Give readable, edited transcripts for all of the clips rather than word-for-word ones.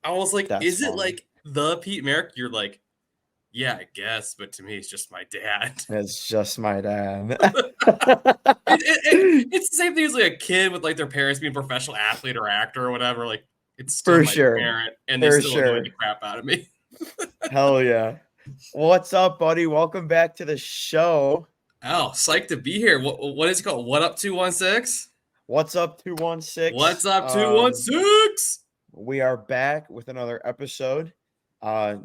I was like, That's is it funny. like the Pete Merrick? You're like, yeah, I guess, but to me, it's just my dad. It's just my dad. It's the same thing as like a kid with like their parents being a professional athlete or actor or whatever. Like, it's still For my sure. parent, and they For still annoy the sure. crap out of me. Hell yeah. What's up, buddy? Welcome back to the show. Oh, psyched to be here. What is it called? What up 216? What's up, What's 216? up 216? We are back with another episode.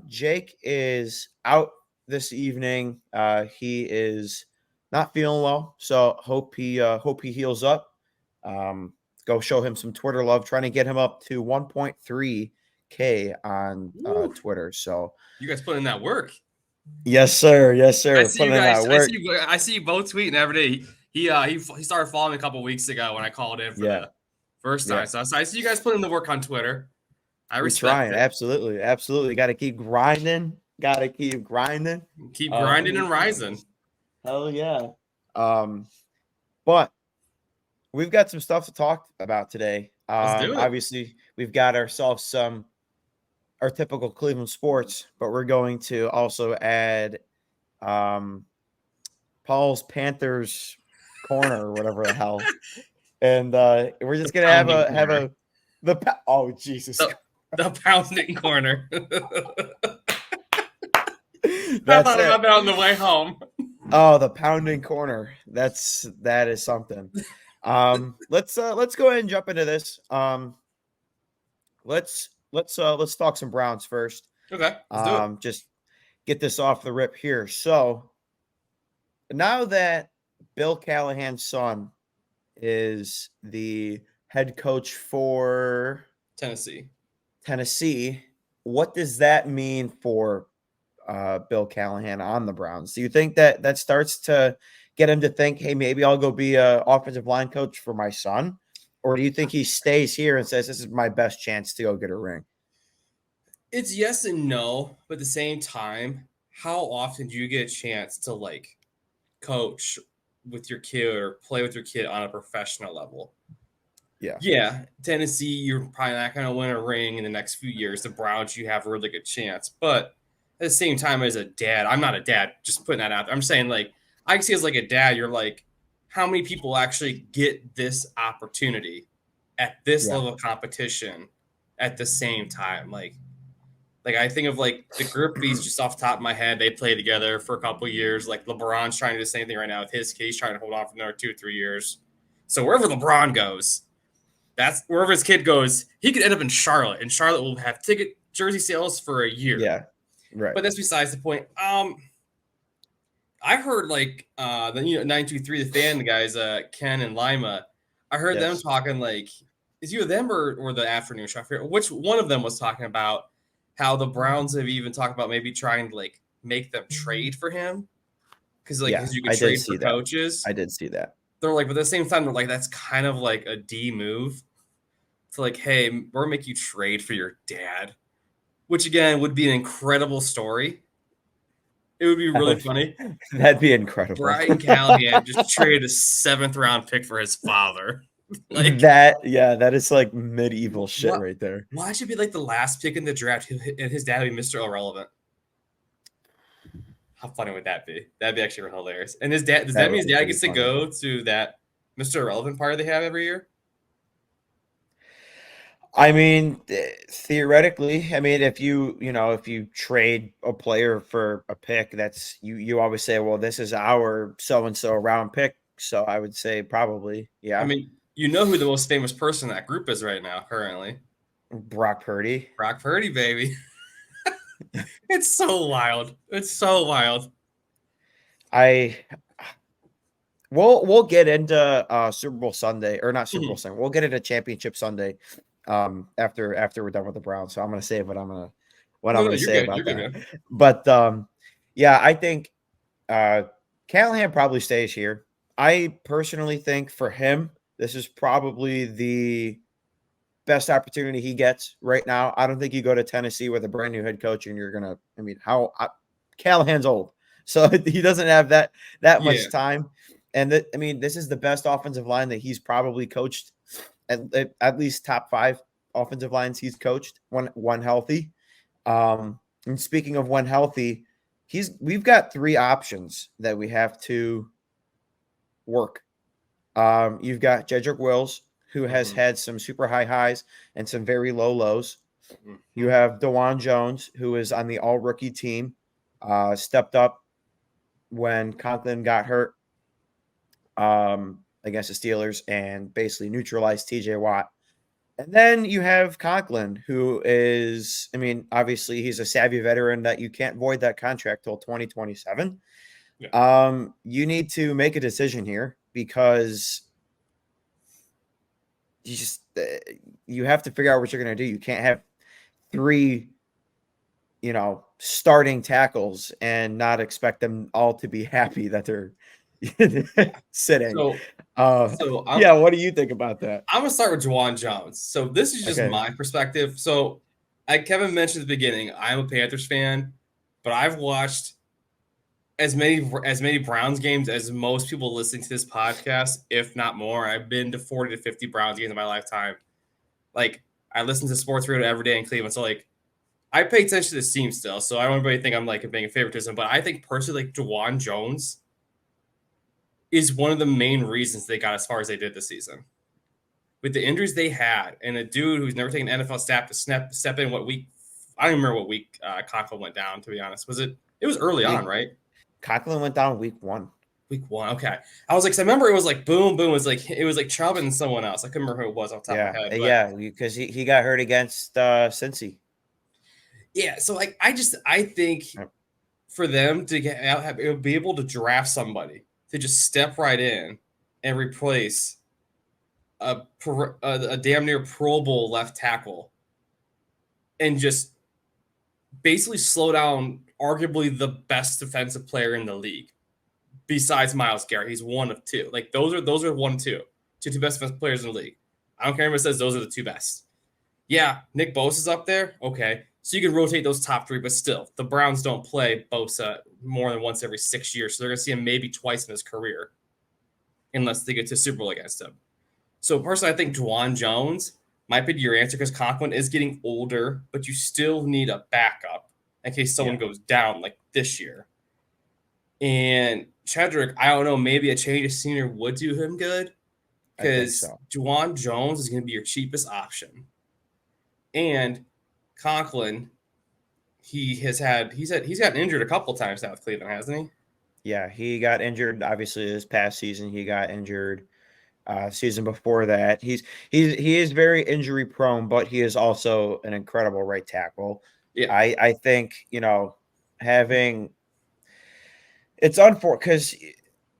Jake is out this evening. He is not feeling well, so hope he heals up. Go show him some Twitter love. Trying to get him up to 1.3K on Twitter. So You guys put in that work. yes, sir. Yes, sir. I see you Putting in guys. that work. I see you both tweeting every day. He started following me a couple weeks ago when I called in for the first time. Yeah. So I see you guys putting in the work on Twitter. I We're respect trying. it. Absolutely. Got to keep grinding. Keep grinding and rising. Hell yeah. But we've got some stuff to talk about today. Let's do it. Obviously, we've got ourselves our typical Cleveland sports, but we're going to also add Paul's Panthers corner or whatever the hell. And we're just gonna oh Jesus. The pounding corner. That's I thought about that on the way home. Oh, the pounding corner. That is something. Let's go ahead and jump into this. Let's talk some Browns first. Okay, let's do it. Just get this off the rip here. So now that Bill Callahan's son is the head coach for Tennessee, what does that mean for Bill Callahan on the Browns? Do you think that starts to get him to think, hey, maybe I'll go be an offensive line coach for my son? Or do you think he stays here and says, this is my best chance to go get a ring? It's yes and no, but at the same time, how often do you get a chance to like coach with your kid or play with your kid on a professional level? Yeah. Tennessee, you're probably not going to win a ring in the next few years. The Browns, you have a really good chance. But at the same time, as a dad, I'm not a dad, just putting that out there. I'm saying, like, I can see as like a dad, you're like, how many people actually get this opportunity at this level of competition at the same time? Like I think of like the groupies just off the top of my head. They play together for a couple of years. Like LeBron's trying to do the same thing right now with his kid. He's trying to hold on for another 2 or 3 years. So wherever LeBron goes, that's wherever his kid goes. He could end up in Charlotte, and Charlotte will have ticket jersey sales for a year. Yeah, right. But that's besides the point. I heard like the 923 the fan guys, Ken and Lima. I heard them talking like, is either them or the afternoon show? I forget which one of them was talking about how the Browns have even talked about maybe trying to like make them trade for him because you could trade for coaches. I did see that. They're like, but at the same time, they're like, that's kind of like a D move. It's like, hey, we're gonna make you trade for your dad, which again would be an incredible story. It would be really funny. That'd be incredible. Brian Callahan just traded a 7th round pick for his father. Like that is like medieval shit right there. Why should it be like the last pick in the draft and his dad would be Mr. Irrelevant? How funny would that be? That'd be actually hilarious. And his dad, does that mean his dad gets to go to that Mr. Irrelevant party they have every year? I mean, theoretically, I mean, if you trade a player for a pick, that's you always say, well, this is our so-and-so round pick. So I would say probably, yeah. I mean, you know who the most famous person in that group is right now, currently? Brock Purdy. Brock Purdy, baby. It's so wild. It's so wild. We'll get into Super Bowl Sunday, or not Super Bowl Sunday. We'll get into Championship Sunday after we're done with the Browns. So I'm gonna say what I'm gonna say about that. But yeah, I think Callahan probably stays here. I personally think for him, this is probably the best opportunity he gets right now. I don't think you go to Tennessee with a brand new head coach and you're gonna. I mean, Callahan's old, so he doesn't have that much time. And this is the best offensive line that he's probably coached at least top 5 offensive lines he's coached when healthy. And speaking of when healthy, we've got 3 options that we have to work. You've got Jedrick Wills, who has had some super high highs and some very low lows. You have DeJuan Jones, who is on the all rookie team, stepped up when Conklin got hurt against the Steelers and basically neutralized TJ Watt. And then you have Conklin, who is, I mean, obviously he's a savvy veteran that you can't void that contract till 2027. Yeah. You need to make a decision here because you have to figure out what you're going to do. You can't have 3, starting tackles and not expect them all to be happy that they're sitting. What do you think about that? I'm going to start with DeJuan Jones. So this is just my perspective. So like Kevin mentioned at the beginning, I'm a Panthers fan, but I've watched as many Browns games as most people listening to this podcast, if not more. I've been to 40 to 50 Browns games in my lifetime. Like, I listen to sports radio every day in Cleveland. So, like, I pay attention to this team still. So I don't want anybody to think I'm, like, being a favoritism. But I think, personally, like, DeJuan Jones is one of the main reasons they got as far as they did this season. With the injuries they had, and a dude who's never taken an NFL snap to step in what week – I don't remember what week Conklin went down, to be honest. It was early on, right? Conklin went down week 1. Week 1, okay. I was like, I remember it was like boom. It was like Chubb and someone else. I couldn't remember who it was off the top of my head. Yeah, because he got hurt against Cincy. Yeah, so like I think for them to be able to draft somebody to just step right in and replace a damn near Pro Bowl left tackle and just basically slow down arguably the best defensive player in the league. Besides Myles Garrett, he's one of 2. Like those are 1, 2 best defensive players in the league. I don't care if it says those are the 2 best. Yeah, Nick Bosa's up there. Okay, so you can rotate those top 3, but still, the Browns don't play Bosa more than once every 6 years, so they're gonna see him maybe twice in his career, unless they get to Super Bowl against him. So personally, I think DeJuan Jones might be your answer because Conklin is getting older, but you still need a backup in case someone goes down like this year. And Chedrick, I don't know, maybe a change of scenery would do him good because DeJuan Jones is going to be your cheapest option. And Conklin, he's gotten injured a couple times now with Cleveland, hasn't he? Yeah, he got injured. Obviously, this past season, he got injured. Season before that, he is very injury prone, but he is also an incredible right tackle. Yeah, I think having. It's unfortunate because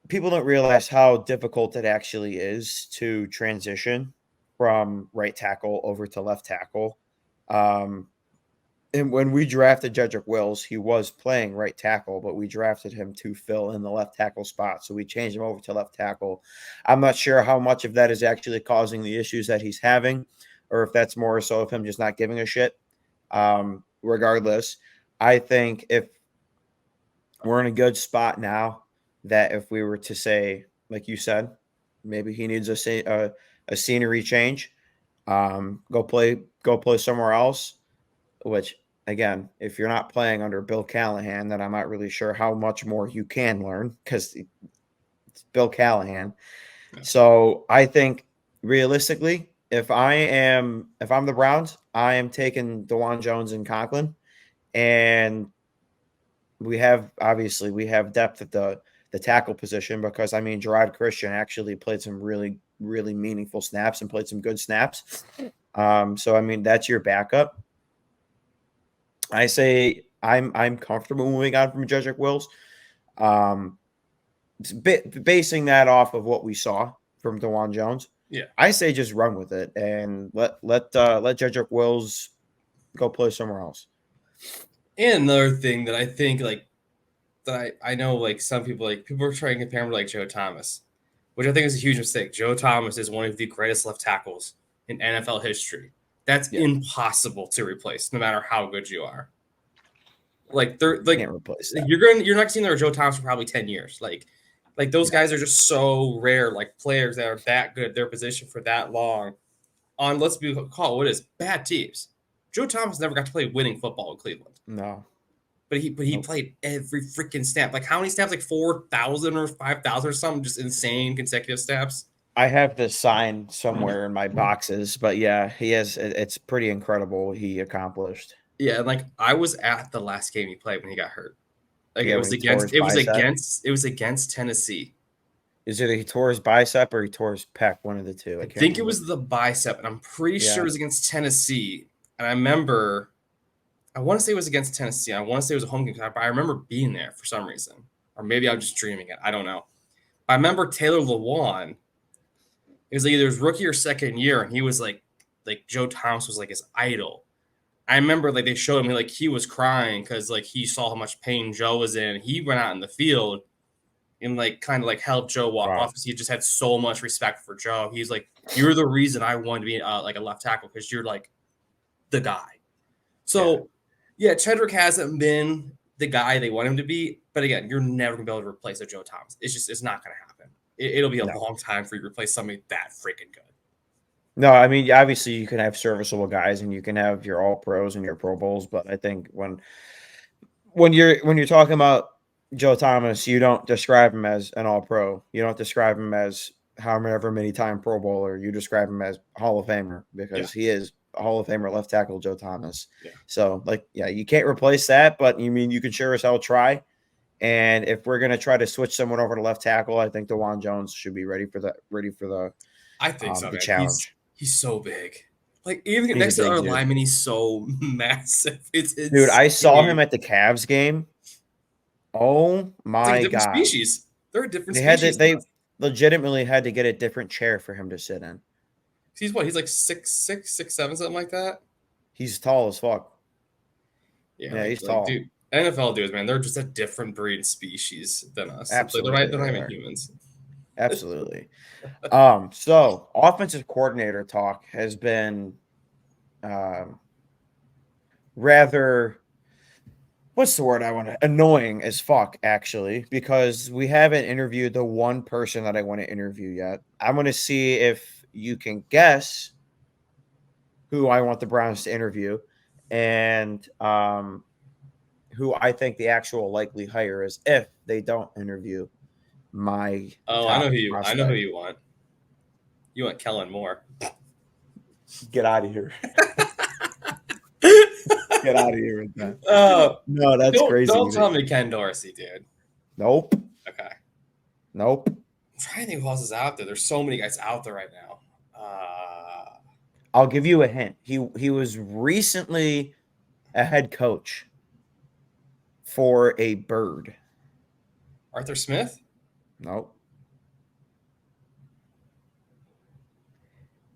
people don't realize how difficult it actually is to transition from right tackle over to left tackle. And when we drafted Jedrick Wills, he was playing right tackle, but we drafted him to fill in the left tackle spot. So we changed him over to left tackle. I'm not sure how much of that is actually causing the issues that he's having, or if that's more so of him just not giving a shit. Regardless, I think if we're in a good spot now, that if we were to say, like you said, maybe he needs a scenery change, go play somewhere else, which again, if you're not playing under Bill Callahan, then I'm not really sure how much more you can learn because it's Bill Callahan. So I think realistically, if I'm the Browns, I am taking DeJuan Jones and Conklin, and we have depth at the tackle position because Gerard Christian actually played some really, really meaningful snaps and played some good snaps. So that's your backup. I say I'm comfortable moving on from Jedrick Wills. Basing that off of what we saw from DeJuan Jones. Yeah. I say just run with it and let Jedrick Wills go play somewhere else. And another thing that I think that I know some people are trying to compare him to Joe Thomas, which I think is a huge mistake. Joe Thomas is one of the greatest left tackles in NFL history. That's impossible to replace, no matter how good you are. Can't replace that. You're not seeing Joe Thomas for probably 10 years. Those guys are just so rare. Players that are that good at their position for that long, on let's be call what is bad teams. Joe Thomas never got to play winning football in Cleveland. No. But he played every freaking snap. Like how many snaps? Like 4,000 or 5,000 or something. Just insane consecutive snaps. I have this sign somewhere in my boxes, but yeah, he has. It's pretty incredible what he accomplished. Yeah, and like I was at the last game he played when he got hurt. Like Yeah, it when was he tore his bicep. it was against Tennessee. Is it he tore his bicep or he tore his pec? One of the two. I I can't think it remember. was the bicep, and I'm pretty sure Yeah. it was against Tennessee. And I remember, I want to say it was against Tennessee. I want to say it was a home game. But I remember being there for some reason, or maybe I'm just dreaming it. I don't know. I remember Taylor Lewan. It was like either his rookie or second year, and he was like Joe Thomas was like his idol. I remember like they showed him like he was crying because like he saw how much pain Joe was in. He went out in the field and like kind of like helped Joe walk off because he just had so much respect for Joe. He's like, "You're the reason I wanted to be like a left tackle because you're like the guy." So yeah, Chedrick hasn't been the guy they want him to be, but again, you're never gonna be able to replace a Joe Thomas. It's not gonna happen. It'll be a long time for you to replace somebody that freaking good. No, I mean, obviously you can have serviceable guys and you can have your all pros and your Pro Bowls, but I think when you're talking about Joe Thomas, you don't describe him as an all pro. You don't describe him as however many time Pro Bowler. You describe him as Hall of Famer because he is a Hall of Famer left tackle Joe Thomas. Yeah. So like, yeah, you can't replace that, but you can sure as hell try. And if we're gonna try to switch someone over to left tackle, I think DeJuan Jones should be ready for the I think so, the man. challenge. He's so big. Like even He's next a to big our dude. lineman, he's so massive. It's Dude, I saw him at the Cavs game. Oh it's my like a different god. species. They're a different They had species. they legitimately had to get a different chair for him to sit in. He's what? He's like 6'6", 6'7", something like that. He's tall as fuck. Yeah, Yeah, like, he's tall. dude, NFL dudes, man, they're just a different breed species than us. Absolutely, they're not even humans. Absolutely. So offensive coordinator talk has been rather, what's the word I want to, annoying as fuck, actually, because we haven't interviewed the one person that I want to interview yet. I'm going to see if you can guess who I want the Browns to interview and who I think the actual likely hire is if they don't interview my I know who prospect. you want. You want Kellen Moore. Get out of here. Get out of here with that. No, that's crazy. Don't tell me Ken Dorsey, dude. Nope. Okay. Nope. I'm trying to think who else is out there. There's so many guys out there right now. I'll give you a hint. He was recently a head coach for a bird. Arthur Smith? Nope.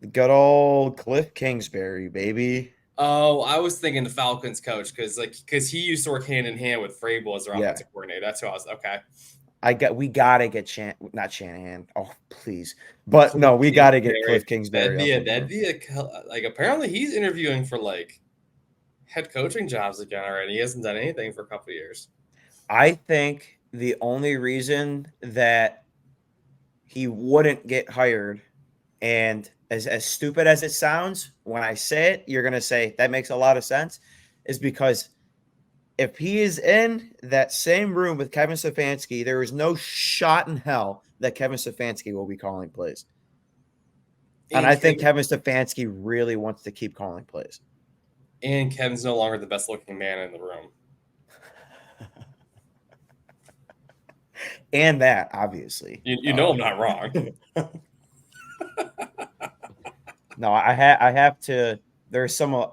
The good old Cliff Kingsbury, baby. Oh, I was thinking the Falcons coach because he used to work hand in hand with Vrabel as their offensive coordinator. That's who I was. Okay. We gotta get not Shanahan. Oh, please. But Cliff no, we gotta get Cliff Kingsbury. That'd be like apparently he's interviewing for like head coaching jobs again already. He hasn't done anything for a couple of years. I think the only reason that he wouldn't get hired, and as stupid as it sounds, when I say it, you're gonna say that makes a lot of sense, is because if he is in that same room with Kevin Stefanski, there is no shot in hell that Kevin Stefanski will be calling plays. And I think Kevin Stefanski really wants to keep calling plays. And Kevin's no longer the best looking man in the room. And that, obviously. You know I'm not wrong. No, I have to. There's some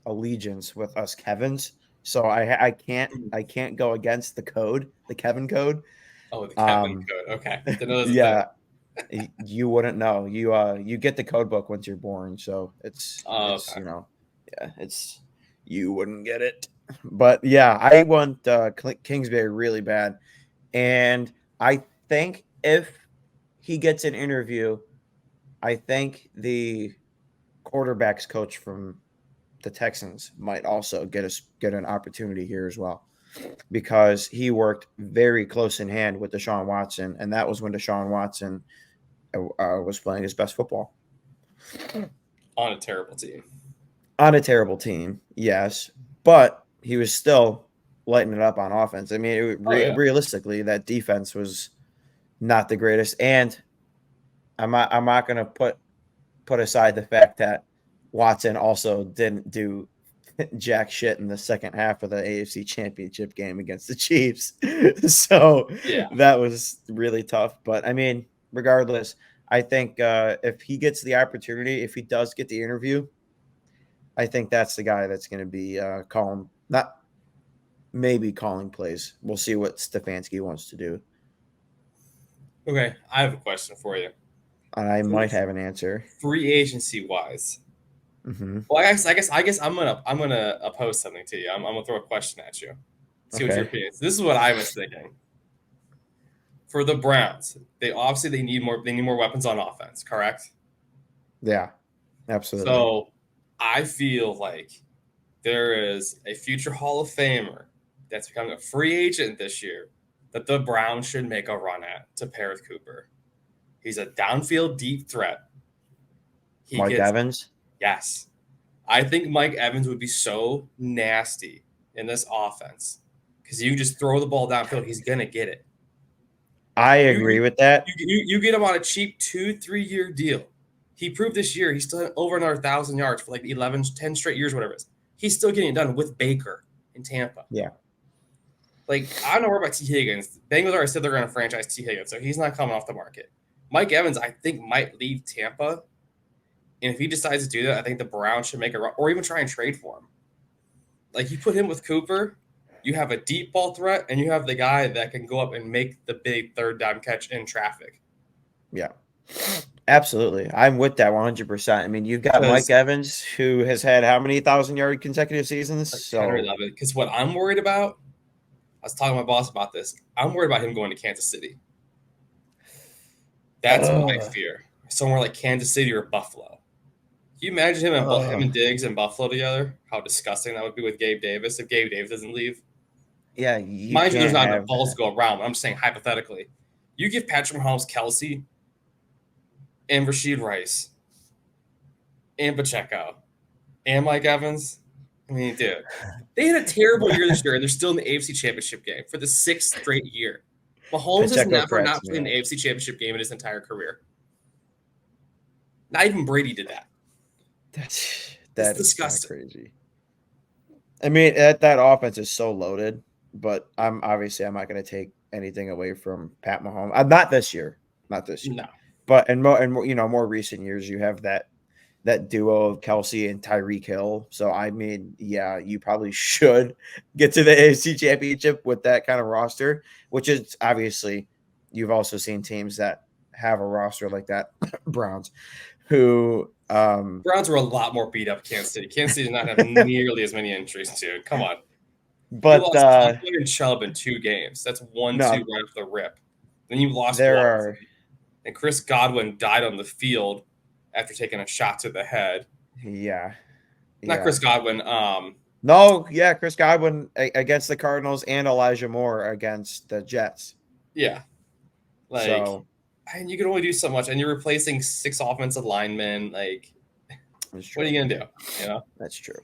allegiance with us Kevins. So I can't go against the code, the Kevin code. Oh, the Kevin code. Okay. Yeah, you wouldn't know. You get the code book once you're born, so it's you wouldn't get it. But yeah, I want Kingsbury really bad, and I think if he gets an interview, I think the quarterbacks coach from the Texans might also get an opportunity here as well, because he worked very close in hand with Deshaun Watson, and that was when Deshaun Watson was playing his best football. On a terrible team. On a terrible team, yes, but he was still lighting it up on offense. I mean, Oh yeah. realistically, that defense was not the greatest, and I'm not going to put aside the fact that Watson also didn't do jack shit in the second half of the AFC Championship game against the Chiefs. So Yeah. that was really tough. But I mean, regardless, I think if he gets the opportunity, if he does get the interview, I think that's the guy that's going to be calling, not maybe calling plays. We'll see what Stefanski wants to do. Okay, I have a question for you. And I For might have an answer. free agency wise. Mm-hmm. Well, I guess I'm gonna oppose something to you. I'm gonna throw a question at you. See what your Okay. opinion is. This is what I was thinking. For the Browns, they need more. They need more weapons on offense. Correct. Yeah, absolutely. So I feel like there is a future Hall of Famer that's becoming a free agent this year that the Browns should make a run at to pair with Cooper. He's a downfield deep threat. He Mike gets Evans. yes. I think Mike Evans would be so nasty in this offense because you just throw the ball downfield, he's gonna get it. I You agree you with that. you get him on a cheap 2-3 year deal. He proved this year he's still over another 1,000 yards for like 11, 10 straight years, whatever it is. He's still getting it done with Baker in Tampa. Yeah. Like, I don't know about T. Higgins. Bengals already said they're going to franchise T. Higgins, so he's not coming off the market. Mike Evans, I think, might leave Tampa. And if he decides to do that, I think the Browns should make a run or even try and trade for him. Like, you put him with Cooper, you have a deep ball threat, and you have the guy that can go up and make the big third down catch in traffic. Yeah. Absolutely. I'm with that 100%. I mean, you've got Mike Because Evans, who has had how many 1,000-yard consecutive seasons? like 10 or So, 11. Because what I'm worried about, I was talking to my boss about this. I'm worried about him going to Kansas City. That's my uh, fear. Somewhere like Kansas City or Buffalo. Can you imagine him and Diggs in Buffalo together? How disgusting that would be with Gabe Davis if Gabe Davis doesn't leave. yeah, you Mind you, there's can't not enough have balls that. to go around. But I'm just saying hypothetically, you give Patrick Mahomes, Kelsey, and Rasheed Rice, and Pacheco, and Mike Evans. I mean, dude, they had a terrible year this year, and they're still in the AFC Championship game for the 6th straight year. Mahomes has Pacheco never cracks not me played an up. AFC Championship game in his entire career. Not even Brady did that. That's That is kind of disgusting. crazy. I mean, that offense is so loaded, but I'm not going to take anything away from Pat Mahomes. Not this year, not this year, No. but more recent years, you have that duo of Kelsey and Tyreek Hill. So I mean, yeah, you probably should get to the AFC Championship with that kind of roster, which is obviously you've also seen teams that have a roster like that, Browns, who Browns were a lot more beat up Kansas City. Kansas City did not have nearly as many injuries, dude. Come on. You but lost Conklin and Chubb in 2 games. That's 1-2 no, right off the rip. Then you lost there Watson. are And Chris Godwin died on the field after taking a shot to the head. yeah, Not yeah. Chris Godwin. No, yeah, Chris Godwin against the Cardinals and Elijah Moore against the Jets. Yeah. Like, So and you can only do so much. And you're replacing 6 offensive linemen. Like, it's what are true. you gonna do? You know? That's true.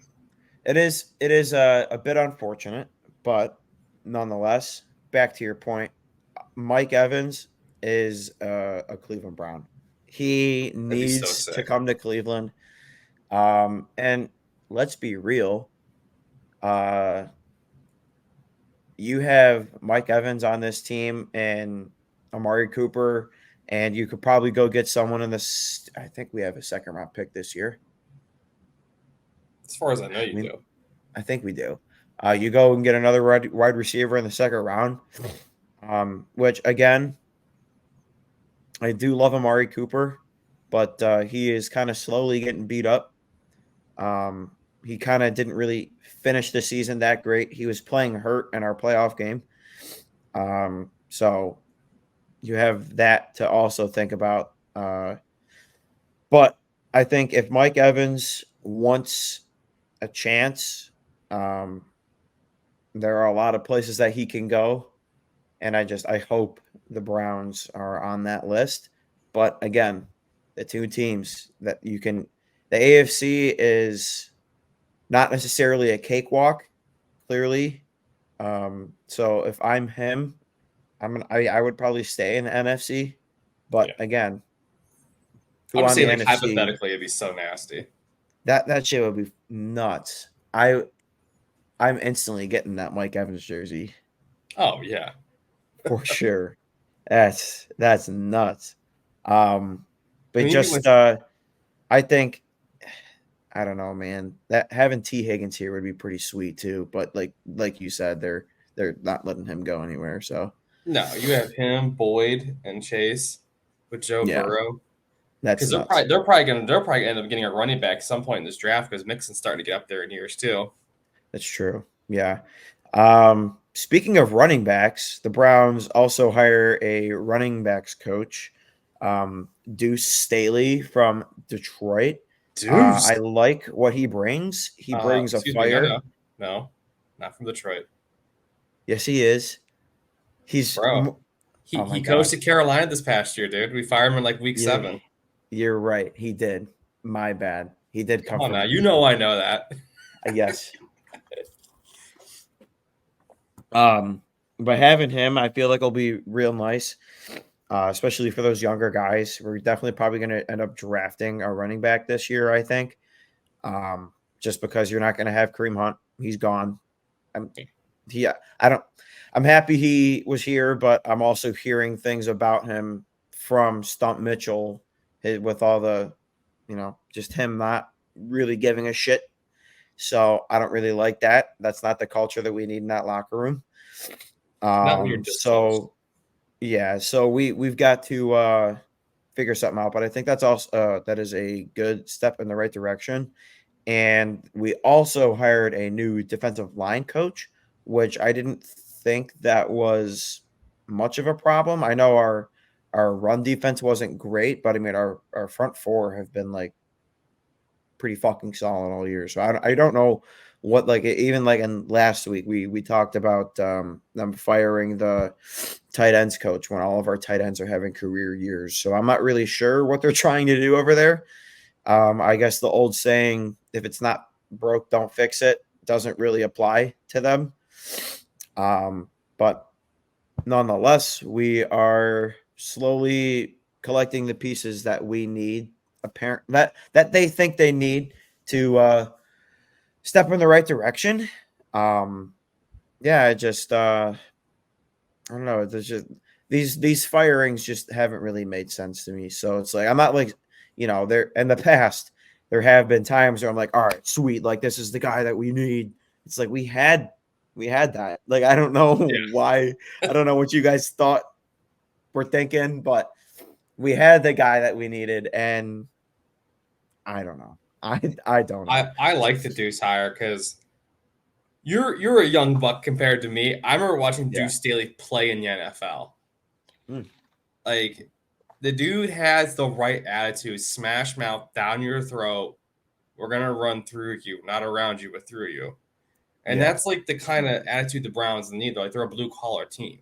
It is a bit unfortunate, but nonetheless, back to your point, Mike Evans is a Cleveland Brown. He That'd be so needs to sick. come to Cleveland. And let's be real. Uh, you have Mike Evans on this team and Amari Cooper, and you could probably go get someone in this. I think we have a second round pick this year. As far as I know, I you mean, do. I think we do. You go and get another wide receiver in the second round, which again, I do love Amari Cooper, but he is kind of slowly getting beat up. He kind of didn't really finish the season that great. He was playing hurt in our playoff game. So you have that to also think about. But I think if Mike Evans wants a chance, um, there are a lot of places that he can go. And I hope the Browns are on that list. But again, the two teams that you can The AFC is not necessarily a cakewalk, clearly. So if I'm him, I would probably stay in the NFC. But Yeah. again, I'm who just on the saying, like, NFC? hypothetically, it'd be so nasty. That shit would be nuts. I'm instantly getting that Mike Evans jersey Oh yeah. for sure. That's nuts. I But mean, even just with I think I don't know, man. That having T Higgins here would be pretty sweet too. But like you said, they're not letting him go anywhere. So no, you have him, Boyd, and Chase with Joe yeah, Burrow. that's Because nuts. they're probably gonna end up getting a running back at some point in this draft because Mixon's starting to get up there in years too. That's true. Yeah. Speaking of running backs, the Browns also hire a running backs coach, Deuce Staley from Detroit. Deuce. I like what he brings. He brings a Excuse me, no, fire. no, no, not from Detroit, Yes, he is. He's. bro. Oh my He coached god. at Carolina this past year, dude. We fired him in like week You're 7. you're right. He did. My bad. He did Come come on now, from. you know I know that. Yes. Um, but having him, I feel like will be real nice, especially for those younger guys. We're definitely probably going to end up drafting a running back this year, I think, just because you're not going to have Kareem Hunt. He's gone. I'm, he, I don't. I'm happy he was here, but I'm also hearing things about him from Stump Mitchell with all the, just him not really giving a shit. So I don't really like that. That's not the culture that we need in that locker room. Not when you're this close. So yeah, so we've got to figure something out, but I think that's also that is a good step in the right direction. And we also hired a new defensive line coach, which I didn't think that was much of a problem. I know our run defense wasn't great, but I mean our front four have been like pretty fucking solid all year. So I don't know what, like, even like in last week we talked about them firing the tight ends coach when all of our tight ends are having career years. So I'm not really sure what they're trying to do over there. I guess the old saying, if it's not broke, don't fix it, doesn't really apply to them. But nonetheless, we are slowly collecting the pieces that we need, apparent that they think they need to step in the right direction. Um, yeah, I just I don't know. There's just these firings just haven't really made sense to me. So it's like I'm not like, there in the past there have been times where I'm like, all right, sweet, like this is the guy that we need. It's like we had that. Like I don't know why. I don't know what you guys thought were thinking, but we had the guy that we needed, and I don't know. I don't know. I like the Deuce hire because you're a young buck compared to me. I remember watching Yeah. Deuce Staley play in the NFL. Mm. Like the dude has the right attitude, smash mouth down your throat. We're gonna run through you, not around you, but through you. And Yeah. that's like the kind of attitude the Browns need. Like they're a blue collar team.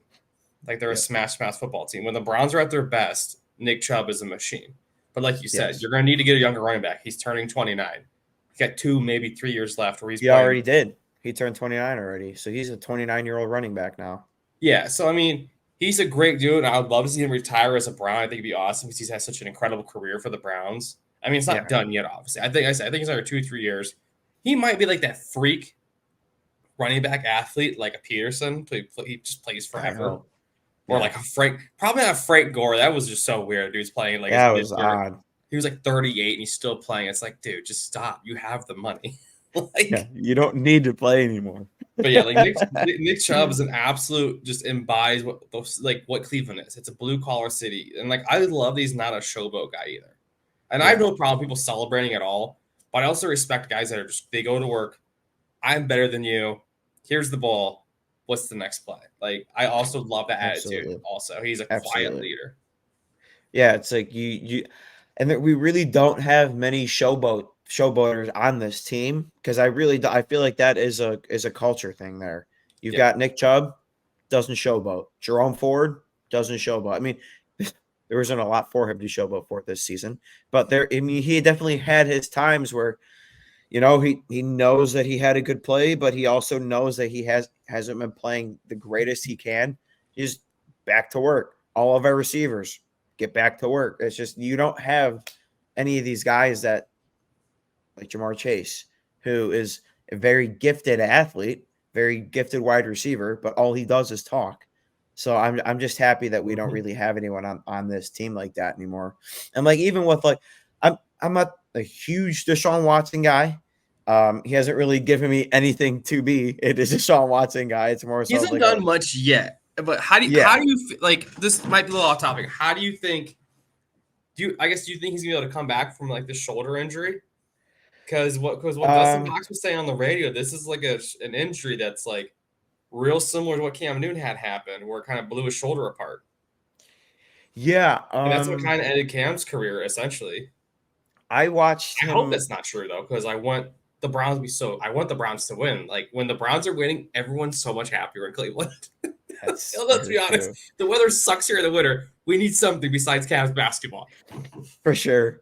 Like they're a Yep. smash mouth football team. When the Browns are at their best, Nick Chubb is a machine. But like you said, Yes. you're gonna need to get a younger running back. He's turning 29. He got 2, maybe 3 years left where he's He playing. already did. He turned 29 already. So he's a 29-year-old running back now. Yeah, so I mean, he's a great dude, and I would love to see him retire as a Brown. I think it'd be awesome because he's had such an incredible career for the Browns. I mean, it's not Yeah. done yet, obviously. I think it's another 2, 3 years. He might be like that freak running back athlete, like a Peterson. He just plays I forever, hope. or Yeah. like a Frank. Probably not Frank Gore. That was just so weird. Dude's playing like his That mid was 30s. odd. He was like 38 and he's still playing. It's like, dude, just stop. You have the money. Yeah. Like, You don't need to play anymore. but yeah, like Nick Chubb is an absolute just embodies what Cleveland is. It's a blue collar city, and like I love he's not a showboat guy either. And I have Yeah. no problem people celebrating at all, but I also respect guys that are just they go to work. I'm better than you. Here's the ball. What's the next play? Like I also love that attitude. Absolutely. Also, he's a quiet Absolutely. leader. Yeah, it's like you and that we really don't have many showboaters on this team, because I feel like that is a culture thing there. You've Yeah, got Nick Chubb, doesn't showboat. Jerome Ford doesn't showboat. I mean, there wasn't a lot for him to showboat for this season. But I mean, he definitely had his times where, he knows that he had a good play, but he also knows that he hasn't been playing the greatest he can. He's back to work. All of our receivers get back to work. It's just you don't have any of these guys that like Jamar Chase, who is a very gifted athlete, very gifted wide receiver, but all he does is talk. So I'm just happy that we don't really have anyone on this team like that anymore. And like even with like I'm not a huge Deshaun Watson guy. He hasn't really given me anything to be. It is a Deshaun Watson guy. It's more He so hasn't like done much yet. But how do yeah. you like this might be a little off topic. How do you think do you think he's gonna be able to come back from like the shoulder injury? Because what Dustin Cox was saying on the radio, this is like an injury that's like real similar to what Cam Newton had happen, where it kind of blew his shoulder apart. Yeah. And that's what kind of ended Cam's career, essentially. I watched I hope him. that's not true though, because I want the Browns to win. Like when the Browns are winning, everyone's so much happier in Cleveland. That's Let's very be honest. true. The weather sucks here in the winter. We need something besides Cavs basketball. For sure.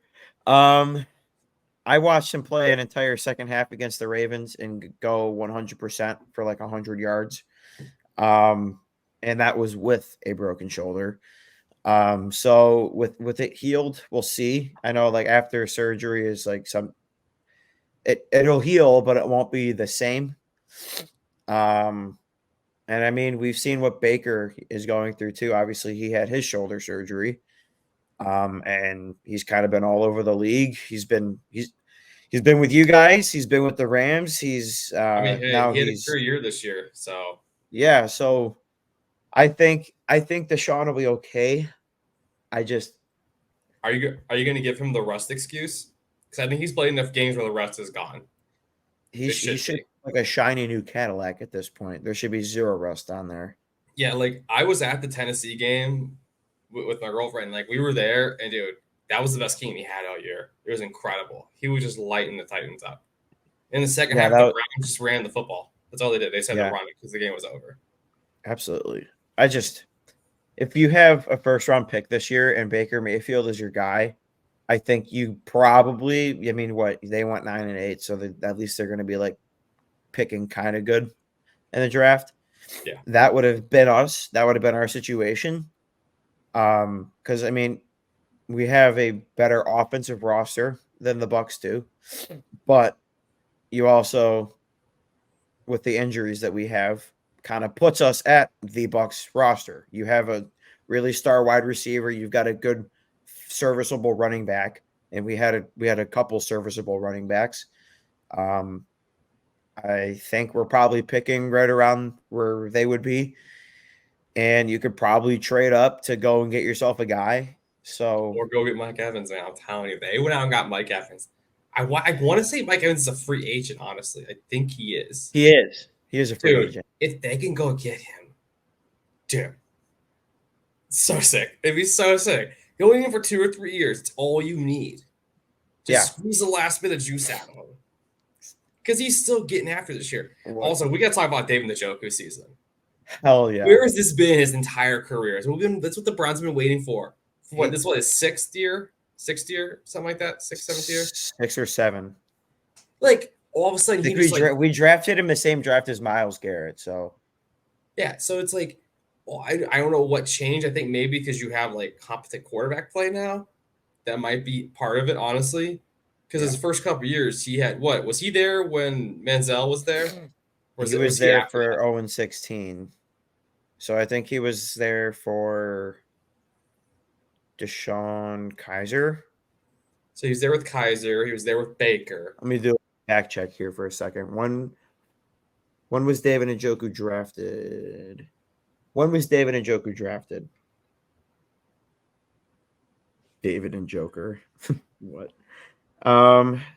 I watched him play an entire second half against the Ravens and go 100% for like 100 yards. And that was with a broken shoulder. So with it healed, we'll see. I know like after surgery is like it'll heal, but it won't be the same. And I mean, we've seen what Baker is going through too. Obviously, he had his shoulder surgery. And he's kind of been all over the league. He's been with you guys. He's been with the Rams. He's I mean, hey, now he had a he's career year this year, so yeah. So I think Deshaun will be okay. I just are you going to give him the rust excuse? Because I think he's played enough games where the rust is gone. It he should should be. be like a shiny new Cadillac at this point. There should be zero rust on there. Yeah, like I was at the Tennessee game with my girlfriend. Like we were there, and dude, that was the best game he had all year. It was incredible. He was just lighting the Titans up. In the second Yeah, half, the Browns just ran the football. That's all they did. They said to yeah, run it because the game was over. absolutely. If you have a first round pick this year and Baker Mayfield is your guy, I think you probably. I mean, what they went 9-8, so at least they're going to be like picking kind of good in the draft. Yeah, That would have been us. That would have been our situation. Because I mean, we have a better offensive roster than the Bucks do, but you also, with the injuries that we have, kind of puts us at the Bucks roster. You have a really star wide receiver. You've got a good, serviceable running back, and we had a couple serviceable running backs. I think we're probably picking right around where they would be, and you could probably trade up to go and get yourself a guy. So or go get Mike Evans. Man, I'm telling you, they went out and got Mike Evans. I want to say Mike Evans is a free agent. Honestly, I think he is. he is. He is a free Dude, agent. if they can go get him, dude, so sick. It'd be so sick. Going in for 2 or 3 years, it's all you need. Just squeeze the last bit of juice out of him. Because he's still getting after this year. What? Also, we got to talk about David Njoku season. Hell yeah. Where has this been his entire career? That's what the Browns have been waiting for. What, this was his sixth year, something like that? Sixth, seventh year? 6 or 7. Like, all of a sudden, we drafted him the same draft as Myles Garrett. So, yeah. So it's like, well, I don't know what changed. I think maybe because you have like competent quarterback play now. That might be part of it, honestly. Because his first couple years, he had what? Was he there when Manziel was there? He was there for 0-16. So I think he was there for Deshaun Kaiser. So he was there with Kaiser. He was there with Baker. Let me do a back check here for a second. When was David Njoku drafted? When was David Njoku drafted? David Njoku. What?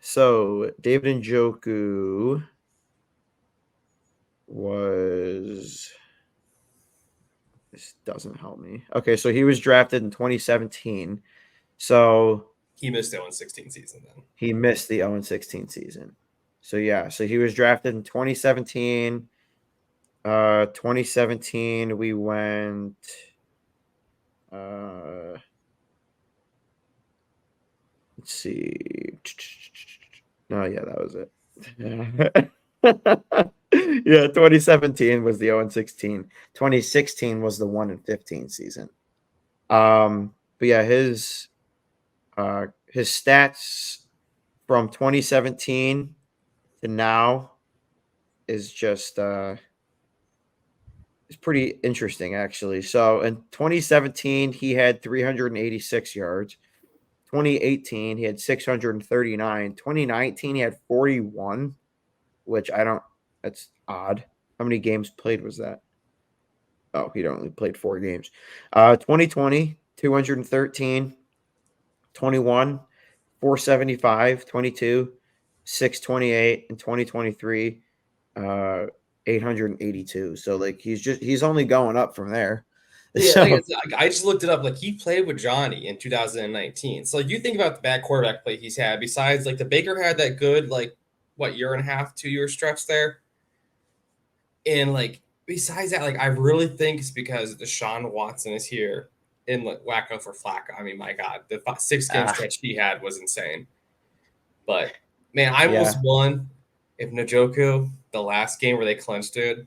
So David Njoku was. This doesn't help me. Okay, so he was drafted in 2017. So he missed the 0-16 season then. He missed the 0-16 season. So yeah, so he was drafted in 2017. 2017 we went Let's see. Oh, yeah, that was it. Yeah, 2017 was the 0-16. 2016 was the 1-15 season. But yeah, his stats from 2017 to now is just it's pretty interesting actually. So in 2017 he had 386 yards. 2018 he had 639. 2019 he had 41, which I don't that's odd. How many games played was that? Oh, he only played 4 games. 2020 213, 21 475, 22 628, and 2023 uh 882. So like he's only going up from there. Yeah, So I just looked it up. Like he played with Johnny in 2019. So like you think about the bad quarterback play he's had. Besides, like the Baker had that good like what year and a half, 2 year stretch there, and like besides that, like I really think it's because Deshaun Watson is here in like wacko for Flacco. I mean, my God, the 6 game stretch he had was insane. But man, I almost yeah. won if Njoku the last game where they clinched it.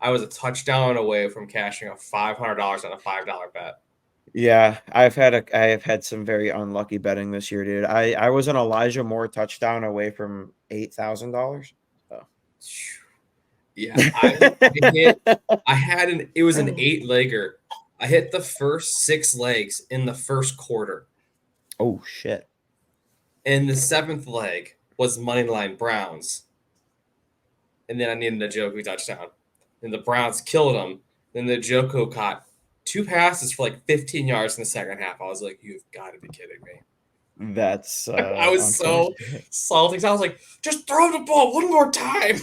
I was a touchdown away from cashing a $500 on a $5 bet. Yeah, I have had some very unlucky betting this year, dude. I was an Elijah Moore touchdown away from $8,000. So. Yeah, I had it was an 8-legger. I hit the first 6 legs in the first quarter. Oh shit. And the 7th leg was Moneyline Browns. And then I needed a Njoku touchdown. And the Browns killed him. Then the Njoku caught 2 passes for like 15 yards in the second half. I was like, you've got to be kidding me. That's I was so unfortunate. salty. I was like, just throw the ball one more time.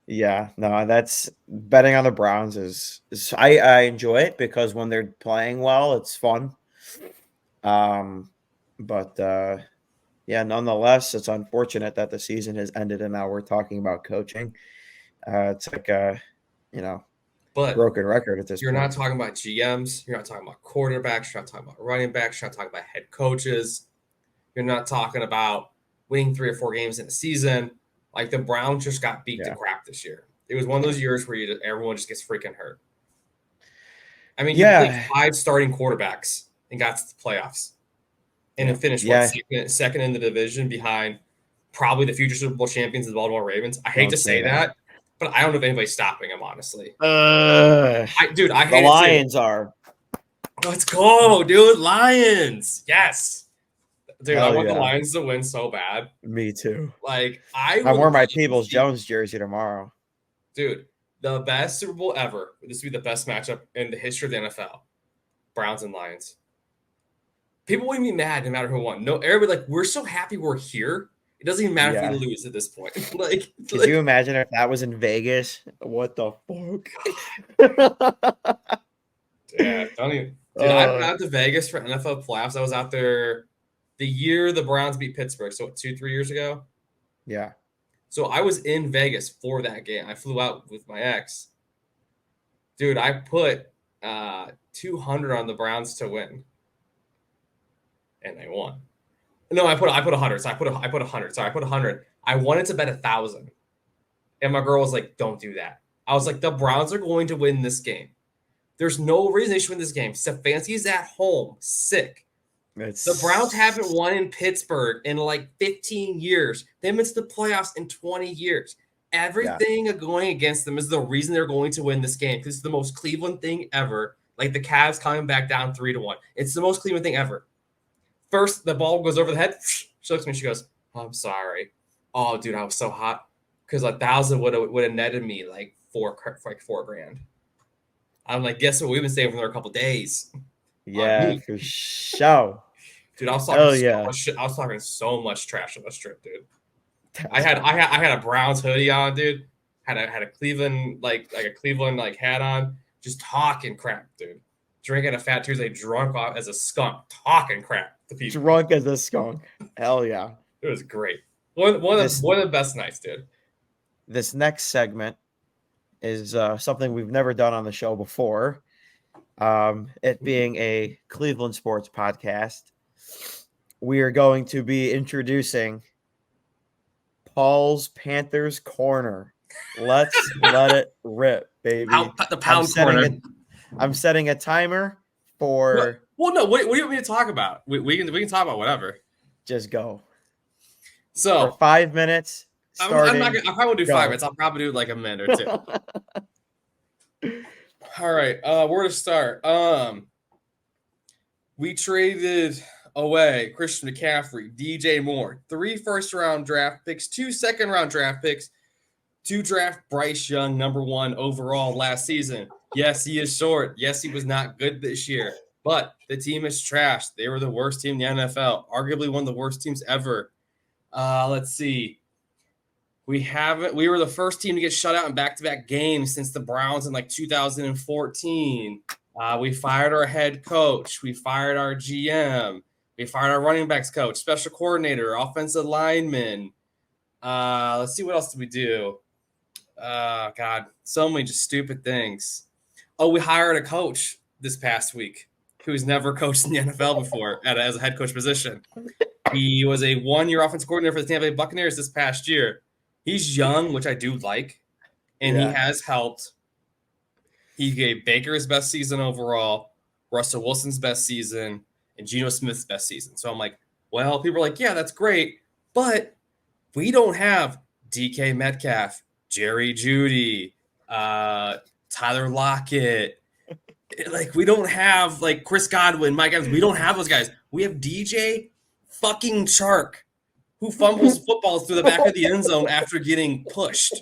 Yeah, no, that's betting on the Browns is I enjoy it because when they're playing well, it's fun. But yeah, nonetheless, it's unfortunate that the season has ended and now we're talking about coaching. It's like you know, But broken record at this you're not point. talking about GMs. You're not talking about quarterbacks. You're not talking about running backs. You're not talking about head coaches. You're not talking about winning 3 or 4 games in a season. Like the Browns just got beat to Yeah. crap this year. It was one of those years where everyone just gets freaking hurt. I mean, you played Yeah. 5 starting quarterbacks and got to the playoffs, and then Yeah. finished what Yeah. second in the division behind probably the future Super Bowl champions, the Baltimore Ravens. I hate Don't to say say that. that, but I don't know if anybody's stopping them. Honestly, Uh, I the hate to say it. Lions are. Let's go, dude! Lions, yes, dude. I Hell want the yeah. Lions to win so bad. Me too. Like I I'm would wearing my like to Peoples see, Jones jersey tomorrow. dude, the best Super Bowl ever. This would be the best matchup in the history of the NFL. Browns and Lions. People wouldn't be mad no matter who won. No, everybody like we're so happy we're here. It doesn't even matter if we Yeah. lose at this point. like, Could you like, imagine if that was in Vegas? What the fuck? yeah, don't even, dude. I've been uh, out to Vegas for NFL playoffs. I was out there the year the Browns beat Pittsburgh. So what, 2, 3 years ago. yeah. So I was in Vegas for that game. I flew out with my ex. Dude, I put 200 on the Browns to win, and they won. No, I put 100. So I put 100. Sorry, I put 100. I wanted to bet 1,000, and my girl was like, "Don't do that." I was like, "The Browns are going to win this game. There's no reason they should win this game. Stefanski's at home, sick. The Browns haven't It's won in Pittsburgh in like 15 years. They missed the playoffs in 20 years. yeah. Everything going against them is the reason they're going to win this game. This is the most Cleveland thing ever. Like the Cavs coming back down 3-1. It's the most Cleveland thing ever. First, the ball goes over the head. She looks at me. She goes, oh, "I'm sorry. Oh, dude, I was so hot because 1,000 would have netted me like $4,000. I'm like, guess what? We've been staying for another couple days on Yeah, me, for sure. dude. I was talking Hell so yeah. much shit. I was talking so much trash on this trip, dude. I That's had I funny. had I had a Browns hoodie on, dude. Had a Cleveland like a Cleveland like hat on, just talking crap, dude. Drinking a Fat Tuesday, drunk off as a skunk, talking crap to people. Drunk as a skunk. Hell yeah. It was great. This One of the best nights, dude. this next segment is something we've never done on the show before. It being a Cleveland sports podcast. we are going to be introducing Paul's Panthers Corner. Let's let it rip, baby. The pound corner. I'm setting a timer for. Well, no. What do you want me to talk about? We can talk about whatever. Just go. So for 5 minutes. I'm not gonna. I probably won't do 5 minutes. I'll probably do like a minute or 2. All right. Where to start? We traded away Christian McCaffrey, DJ Moore, 3 first-round draft picks, 2 second-round draft picks, to draft Bryce Young, number 1 overall last season. Yes, he is short. Yes, he was not good this year. But the team is trashed. They were the worst team in the NFL, arguably one of the worst teams ever. Let's see. We were the first team to get shut out in back-to-back games since the Browns in like 2014. We fired our head coach. We fired our GM. We fired our running backs coach, special coordinator, offensive lineman. Let's see, what else did we do? God, so many just stupid things. Oh, we hired a coach this past week who's never coached in the NFL before as a head coach position. He was a 1-year offensive coordinator for the Tampa Bay Buccaneers this past year. He's young, which I do like, and he has helped. He gave Baker his best season overall, Russell Wilson's best season, and Geno Smith's best season. So I'm like, well, people are like, yeah, that's great, but we don't have DK Metcalf, Jerry Jeudy, Tyler Lockett. Like, we don't have like Chris Godwin, Mike Evans. We don't have those guys. We have DJ fucking Chark, who fumbles footballs through the back of the end zone after getting pushed.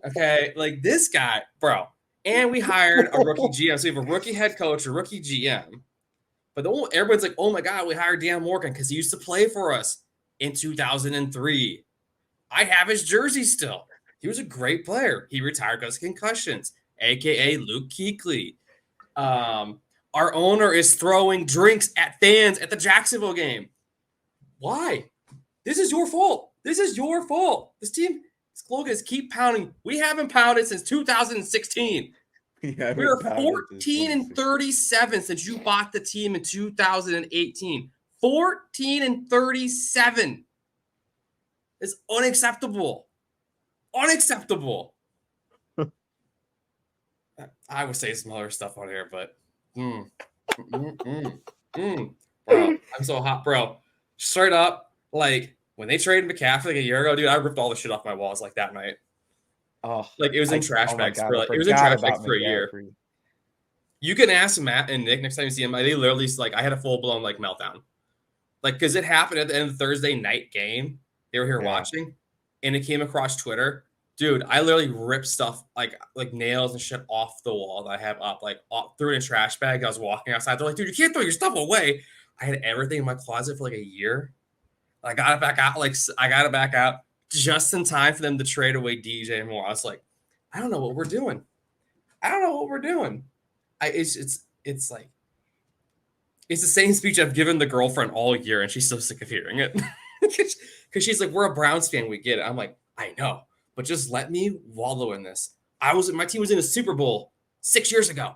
Okay, like this guy, bro. And we hired a rookie GM. So we have a rookie head coach, a rookie GM. But everyone's like, oh my God, we hired Dan Morgan because he used to play for us in 2003. I have his jersey still. He was a great player. He retired because of concussions, a.k.a. Luke Kuechly. Our owner is throwing drinks at fans at the Jacksonville game. Why? This is your fault. This is your fault. This team slogan is keep pounding. We haven't pounded since 2016. We're 14-37 since you bought the team in 2018. 14-37 is unacceptable. Unacceptable. I would say some other stuff on here, but bro, I'm so hot, bro. Straight up, like when they traded McCaffrey like a year ago, dude, I ripped all the shit off my walls like that night. Oh, like it was in trash bags for it was in trash bags for a year. You can ask Matt and Nick next time you see them. They literally like I had a full blown like meltdown, like because it happened at the end of the Thursday night game. They were here watching, and it came across Twitter. Dude, I literally ripped stuff like nails and shit off the wall that I have up, threw it in a trash bag. I was walking outside. They're like, dude, you can't throw your stuff away. I had everything in my closet for like a year. I got it back out. I got it back out just in time for them to trade away DJ Moore. I was like, I don't know what we're doing. It's like, it's the same speech I've given the girlfriend all year, and she's so sick of hearing it. Because she's like, we're a Browns fan. We get it. I'm like, I know. But just let me wallow in this. My team was in a Super Bowl 6 years ago.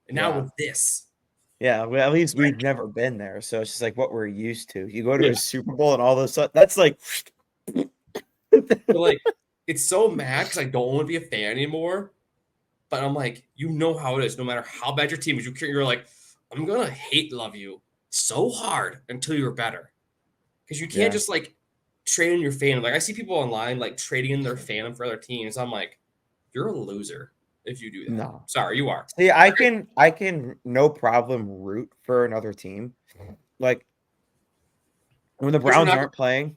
And now with this. Yeah, well, at least we've never been there. So it's just like what we're used to. You go to a Super Bowl and all those stuff. That's like like it's so mad because I don't want to be a fan anymore. But I'm like, you know how it is. No matter how bad your team is, you're like, I'm gonna hate love you so hard until you're better. Because you can't just like trade in your fandom. Like I see people online like trading in their fandom for other teams. I'm like, you're a loser if you do that. No, sorry, you are. See, I can no problem root for another team. Like when the Browns aren't playing,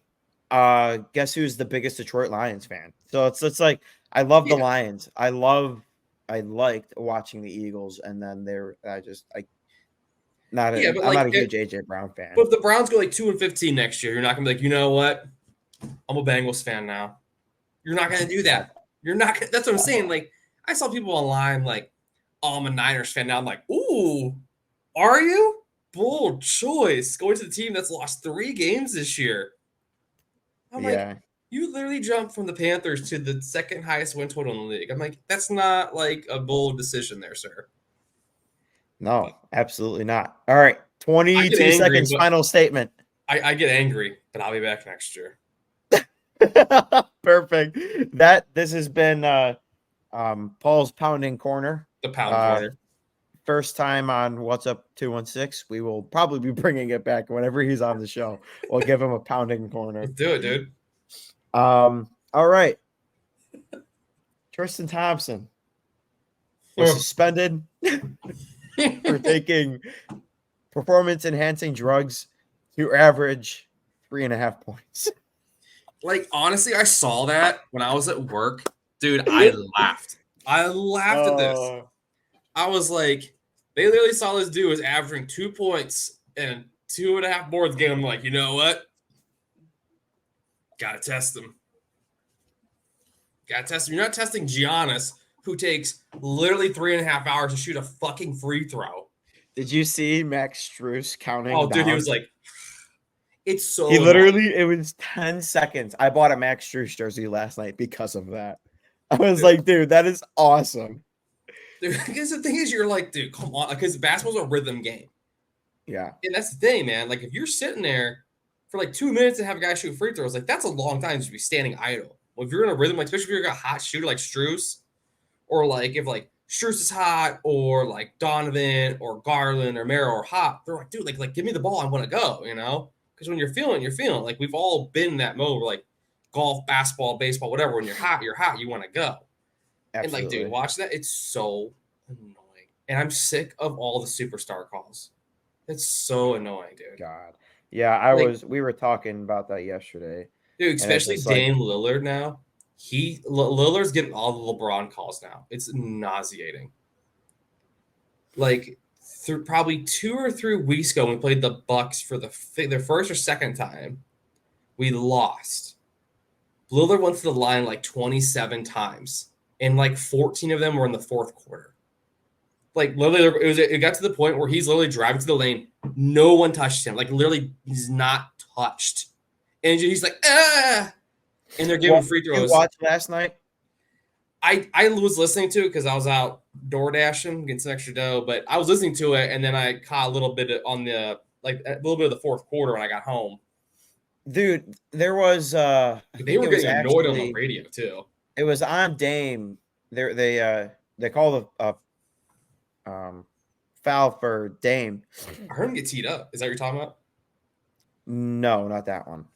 guess who's the biggest Detroit Lions fan? So it's like I love the Lions. I liked watching the Eagles, and then I'm not a huge AJ Brown fan. But if the Browns go like 2-15 next year, you're not gonna be like, you know what? I'm a Bengals fan now. You're not gonna do that. You're not gonna, that's what I'm saying. Like I saw people online like, oh, I'm a Niners fan now. I'm like, ooh, are you? Bold choice. Going to the team that's lost 3 games this year. I'm like, you literally jumped from the Panthers to the second highest win total in the league. I'm like, that's not like a bold decision there, sir. No, absolutely not. All right. I get 22 angry, seconds, final statement. I get angry, but I'll be back next year. Perfect. This has been Paul's Pounding Corner. The Pound Corner. First time on What's Up 216. We will probably be bringing it back whenever he's on the show. We'll give him a Pounding Corner. Let's do it, dude. All right. Tristan Thompson was suspended for taking performance-enhancing drugs to average 3.5 points. Like, honestly, I saw that when I was at work. Dude, I laughed. I laughed at this. I was like, they literally saw this dude was averaging 2 points and 2.5 boards game. I'm like, you know what? Gotta test him. Gotta test him. You're not testing Giannis, who takes literally 3.5 hours to shoot a fucking free throw. Did you see Max Strus counting? Oh, dude, he was like, it's so. He literally, it was 10 seconds. I bought a Max Strus jersey last night because of that. I was like, dude, that is awesome. Dude, because the thing is, you're like, dude, come on, because basketball's a rhythm game. Yeah. And that's the thing, man. Like, if you're sitting there for like 2 minutes and have a guy shoot free throws, like, that's a long time to be standing idle. Well, if you're in a rhythm, like, especially if you're a hot shooter like Strus, or like if like Strus is hot, or like Donovan or Garland or Mero are hot, they're like, dude, like give me the ball, I want to go, you know? Because when you're feeling. Like, we've all been in that mode where, like, golf, basketball, baseball, whatever. When you're hot, you want to go. Absolutely. And like, dude, watch that. It's so annoying. And I'm sick of all the superstar calls. It's so annoying, dude. God. Yeah, we were talking about that yesterday. Dude, especially Dame Lillard now. Lillard's getting all the LeBron calls now. It's nauseating. Like, through probably 2 or 3 weeks ago, when we played the Bucks for the first or second time, we lost. Lillard went to the line like 27 times, and like 14 of them were in the fourth quarter. Like, literally, it got to the point where he's literally driving to the lane. No one touched him. Like, literally, he's not touched. And he's like, ah! And they're giving free throws. You watched last night? I was listening to it because I was out door dashing, getting some extra dough. But I was listening to it, and then I caught a little bit on the a little bit of the fourth quarter when I got home. Dude, there was they were getting annoyed on the radio too. It was on Dame. They called a foul for Dame. I heard him get teed up. Is that what you're talking about? No, not that one.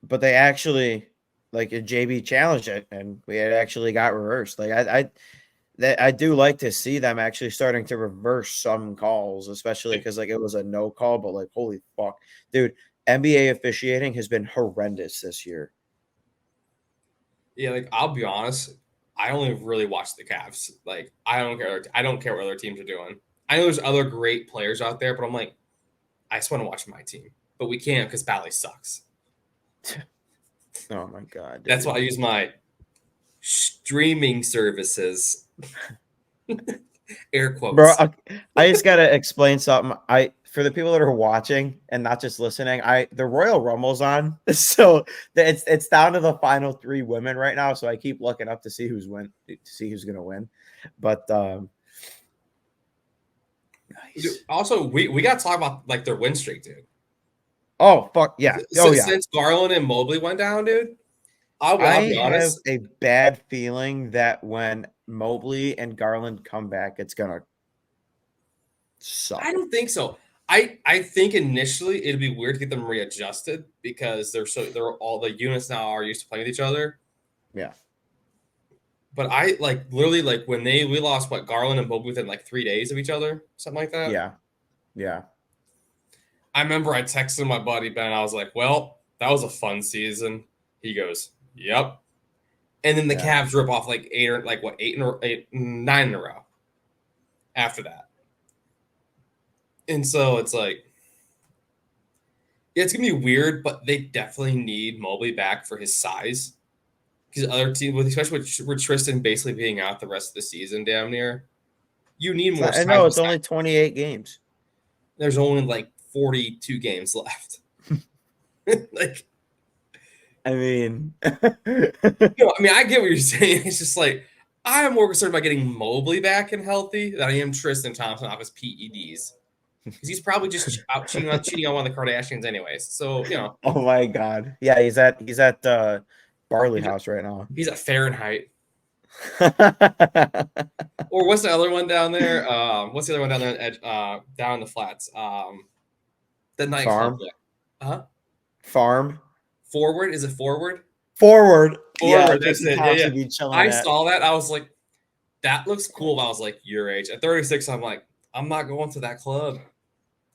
But they actually, like, a JB challenged it, and we had actually got reversed. Like, I do like to see them actually starting to reverse some calls, especially because, like, it was a no call, but, like, holy fuck, dude, NBA officiating has been horrendous this year. Yeah, like, I'll be honest, I only really watch the Cavs. Like, I don't care what other teams are doing. I know there's other great players out there, but I'm like, I just want to watch my team, but we can't because Bally sucks. Oh my god! Dude. That's why I use my streaming services. Air quotes. Bro, I just gotta explain something. For the people that are watching and not just listening, the Royal Rumble's on, so it's down to the final 3 women right now. So I keep looking up to see who's gonna win. But nice. Dude, also, we gotta talk about, like, their win streak, dude. Oh fuck yeah! Since Garland and Mobley went down, dude, I'll be honest. I have a bad feeling that when Mobley and Garland come back, it's gonna suck. I don't think so. I think initially it'd be weird to get them readjusted because they're all the units now are used to playing with each other. Yeah. But I literally when we lost Garland and Mobley within like 3 days of each other, something like that. Yeah. Yeah. I remember I texted my buddy Ben. I was like, well, that was a fun season. He goes, yep. And then the Cavs rip off 9 in a row after that. And so it's like, yeah, it's going to be weird, but they definitely need Mobley back for his size. Because other teams, especially with Tristan basically being out the rest of the season damn near, you need more size. I know, it's only 28 games. There's only 42 games left. I mean, I get what you're saying. It's just I am more concerned about getting Mobley back and healthy than I am Tristan Thompson off his PEDs. because he's probably just out cheating on one of the Kardashians anyways. So Oh my god. Yeah, he's at Barley House right now. he's at Fahrenheit. Or what's the other one down there? What's the other one down there at down in the flats? The nightclub. Farm. Huh? Farm. Forward? Is it Forward? Forward. Yeah, Forward. That's Casey it. Yeah, yeah. Thompson be chilling I at. saw that. I was like, that looks cool. But I was like, your age. At 36, I'm like, I'm not going to that club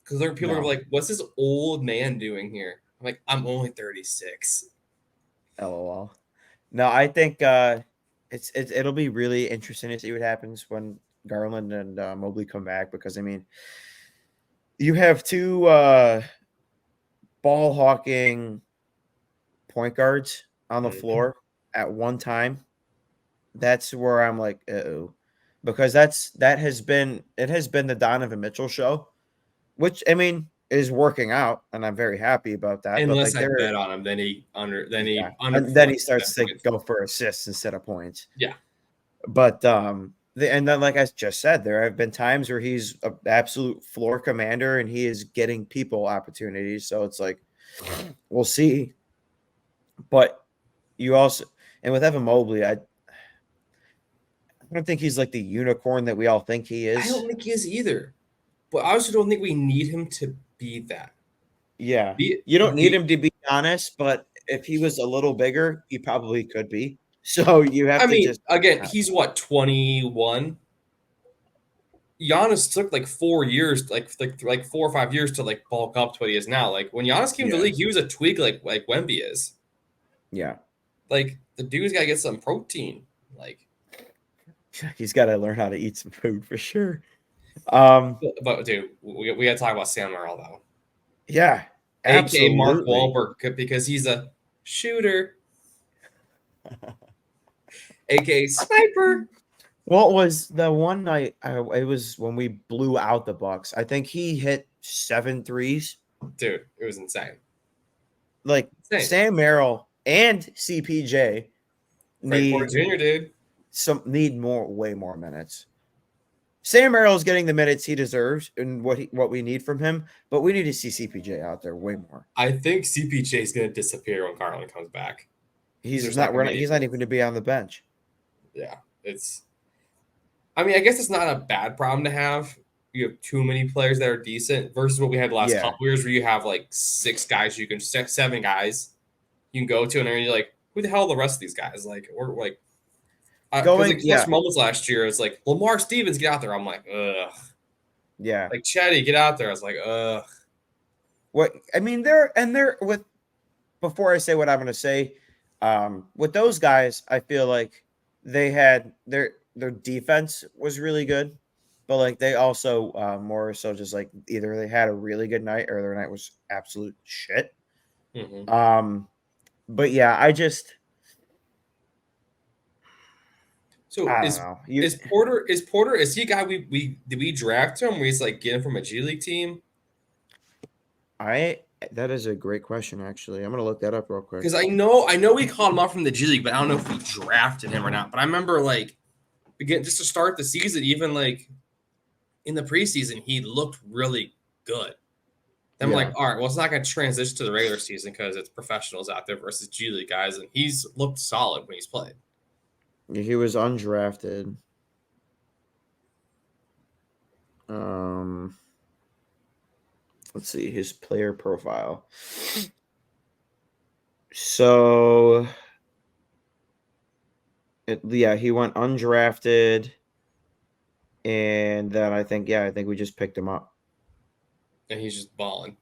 because there are people who are No. like, what's this old man doing here? I'm like, I'm only 36. LOL. No, I think it'll be really interesting to see what happens when Garland and Mobley come back, because I mean, you have two ball hawking point guards on the floor at one time. That's where I'm like, oh, because it has been the Donovan Mitchell show, which I mean is working out, and I'm very happy about that. But Unless like I bet on him, then he and then he underperforms starts to points. go for assists instead of points. Yeah. But and then like I just said, there have been times where he's an absolute floor commander and he is getting people opportunities. So it's like we'll see. But you also, and with Evan Mobley, I don't think he's like the unicorn that we all think he is. I don't think he is either. But I also don't think we need him to be that. Yeah. You don't need him to be honest, but if he was a little bigger, he probably could be. So you have to just again, he's what, 21? Giannis took like 4 years, like 4 or 5 years to like bulk up to what he is now. Like when Giannis came to the league, he was a twig like Wemby is. Yeah. Like the dude's got to get some protein. Like he's got to learn how to eat some food for sure. But dude, we got to talk about Sam Merrill though. Yeah, absolutely. AKA Mark absolutely. Wahlberg, because he's a shooter. AKA sniper. What was the one night? It was when we blew out the Bucks. I think he hit 7 threes. Dude, it was insane. Like Sam Merrill and CPJ need Junior, dude. Need way more minutes. Sam Merrill is getting the minutes he deserves and what we need from him, but we need to see CPJ out there way more. I think CPJ is going to disappear when Garland comes back. He's not running. He's not even going to be on the bench. Yeah, I mean, I guess it's not a bad problem to have. You have too many players that are decent versus what we had the last couple years, where you have like 6 guys you can 7 guys you can go to, and then you're like, who the hell are the rest of these guys? Like, or like. Moments last year, it's like Lamar Stevens, get out there. I'm like, ugh. Yeah. Like Chetty, get out there. I was like, ugh. What I mean, before I say what I'm going to say, with those guys, I feel like they had their defense was really good, but like they also more so just like either they had a really good night or their night was absolute shit. Mm-hmm. But yeah, I just. So is Porter is he a guy did we draft him where he's like getting from a G League team? That is a great question, actually. I'm gonna look that up real quick. Because I know we called him up from the G League, but I don't know if we drafted him or not. But I remember like again, just to start the season, even like in the preseason, he looked really good. I'm like, all right, well, it's not going to transition to the regular season because it's professionals out there versus G League guys, and he's looked solid when he's played. He was undrafted. Let's see his player profile. So, he went undrafted, and then I think we just picked him up, and he's just balling.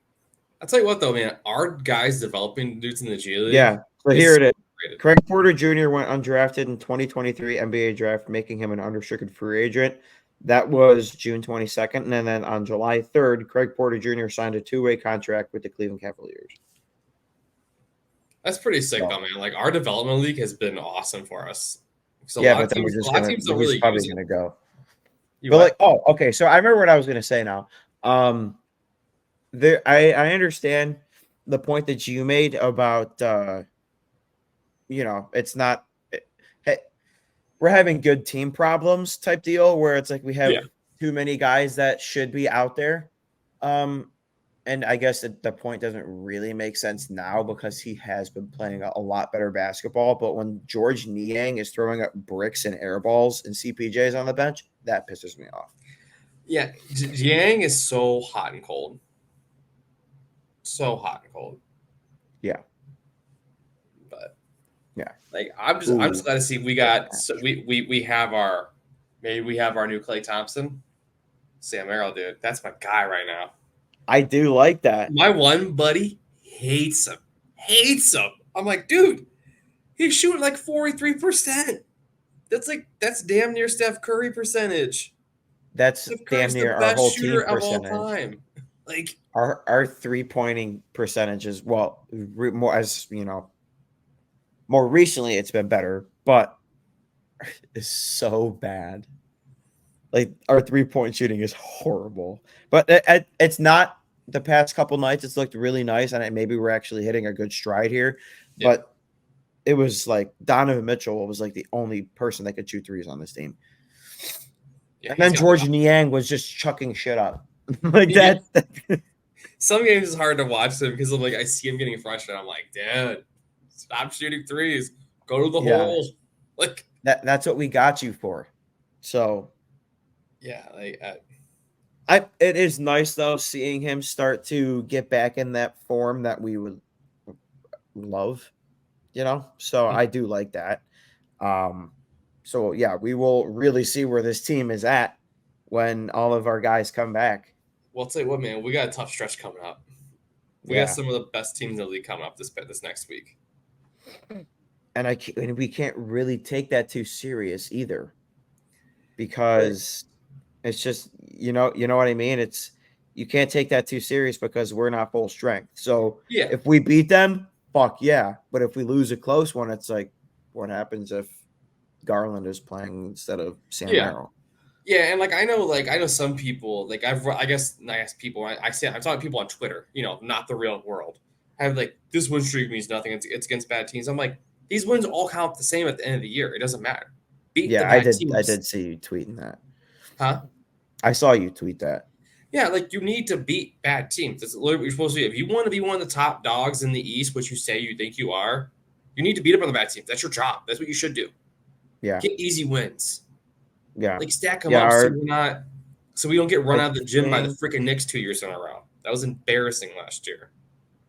I'll tell you what, though, man, our guys developing dudes in the G League. Yeah, so here it is. Craig Porter Jr. went undrafted in 2023 NBA draft, making him an unrestricted free agent. That was June 22nd. And then on July 3rd, Craig Porter Jr. signed a 2-way contract with the Cleveland Cavaliers. That's pretty sick, though, man. Like, our development league has been awesing for us. So but then he's probably going to go. Okay. So I remember what I was going to say now. I understand the point that you made about, it's not, we're having good team problems type deal where it's like we have too many guys that should be out there. And I guess the point doesn't really make sense now because he has been playing a lot better basketball. But when George Niang is throwing up bricks and air balls and CPJ's on the bench, that pisses me off. Yeah, Yang is so hot and cold. So hot and cold. Yeah. But yeah, like I'm just glad to see we have our new Klay Thompson. Sam Merrill, dude. That's my guy right now. I do like that. My one buddy hates him. Hates him. I'm like, dude, he's shooting like 43%. That's damn near Steph Curry percentage. That's Steph damn Curry's the near our best whole team shooter of all percentage. time. Like our 3-pointing percentages, well, more as you know, more recently it's been better, but it's so bad. Like our 3-point shooting is horrible, but it's not. The past couple nights, it's looked really nice, and maybe we're actually hitting a good stride here. yeah. But it was like Donovan Mitchell was like the only person that could shoot threes on this team. Yeah, And then George Niang was just chucking shit up like yeah. that. Some games is hard to watch them because I'm like I see him getting frustrated. I'm like, Dad, stop shooting threes. Go to the hole. Like that's what we got you for. So yeah, like it is nice though seeing him start to get back in that form that we would love, So I do like that. So yeah, we will really see where this team is at when all of our guys come back. Well, I'll tell you what, man, we got a tough stretch coming up. We got some of the best teams in the league coming up this next week. And we can't really take that too serious either, because it's just you know what I mean. You can't take that too serious because we're not full strength. So yeah, if we beat them, fuck yeah. But if we lose a close one, it's like, what happens if Garland is playing instead of Sam Merrill? Yeah, and I know some people, I guess people, I'm talking to people on Twitter, not the real world. I have this win streak means nothing. It's against bad teams. I'm like, these wins all count the same at the end of the year. It doesn't matter. Beat the bad teams. I did see you tweeting that. Huh? I saw you tweet that. Yeah, you need to beat bad teams. That's literally what you're supposed to do. If you want to be one of the top dogs in the East, which you say you think you are, you need to beat up on the bad teams. That's your job. That's what you should do. Yeah. Get easy wins. Yeah. Stack them up so we don't get run out of the gym by the freaking Knicks 2 years in a row. That was embarrassing last year.